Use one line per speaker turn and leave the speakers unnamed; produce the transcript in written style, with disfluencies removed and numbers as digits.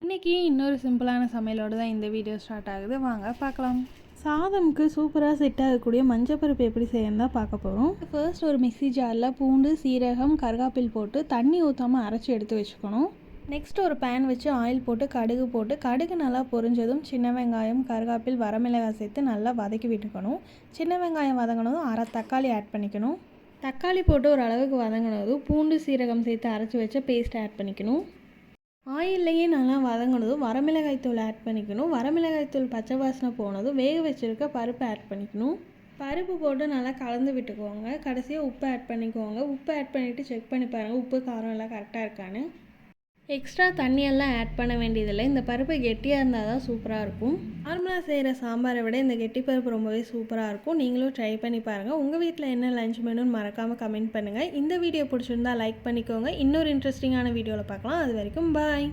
இன்றைக்கி இன்னொரு சிம்பிளான சமையலோடு தான் இந்த வீடியோ ஸ்டார்ட் ஆகுது. வாங்க பார்க்கலாம். சாதமுக்கு சூப்பராக செட் ஆகக்கூடிய மஞ்சப்பருப்பு எப்படி செய்யணும் தான் பார்க்க போகிறோம். ஃபர்ஸ்ட் ஒரு மிக்ஸி ஜாரில் பூண்டு, சீரகம், கருகாப்பில் போட்டு தண்ணி ஊற்றாமல் அரைச்சி எடுத்து வச்சுக்கணும். நெக்ஸ்ட் ஒரு பேன் வச்சு ஆயில் போட்டு கடுகு நல்லா பொரிஞ்சதும் சின்ன வெங்காயம், கருகாப்பில், வரமிளகாய் சேர்த்து நல்லா வதக்கி விட்டுக்கணும். சின்ன வெங்காயம் வதங்கினதும் அரை தக்காளி ஆட் பண்ணிக்கணும். தக்காளி போட்டு ஒரு அளவுக்கு வதங்கினதும் பூண்டு, சீரகம் சேர்த்து அரைச்சி வச்ச பேஸ்ட் ஆட் பண்ணிக்கணும். ஆயில்லையே நல்லா வதங்கினதும் வரமிளகாய் தூள் ஆட் பண்ணிக்கணும். வரமிளகாய் தூள் பச்சை வாசனை போனதும் வேக வச்சுருக்க பருப்பு ஆட் பண்ணிக்கணும். பருப்பு போட்டு நல்லா கலந்து விட்டுக்குவோங்க. கடைசியாக உப்பு ஆட் பண்ணிக்குவோங்க. உப்பு ஆட் பண்ணிவிட்டு செக் பண்ணி பாருங்கள், உப்பு காரம் எல்லாம் கரெக்டாக இருக்கான்னு. எக்ஸ்ட்ரா தண்ணியெல்லாம் ஆட் பண்ண வேண்டியதில்லை. இந்த பருப்பு கெட்டியாக இருந்தால் தான் சூப்பராக இருக்கும். நார்மலாக செய்கிற சாம்பாரை விட இந்த கெட்டி பருப்பு ரொம்பவே சூப்பராக இருக்கும். நீங்களும் ட்ரை பண்ணி பாருங்கள். உங்கள் வீட்டில் என்ன லஞ்ச் மெனுன்னு மறக்காமல் கமெண்ட் பண்ணுங்கள். இந்த வீடியோ பிடிச்சிருந்தா லைக் பண்ணிக்கோங்க. இன்னொரு இன்ட்ரெஸ்டிங்கான வீடியோவில் பார்க்கலாம். அது வரைக்கும் பாய்.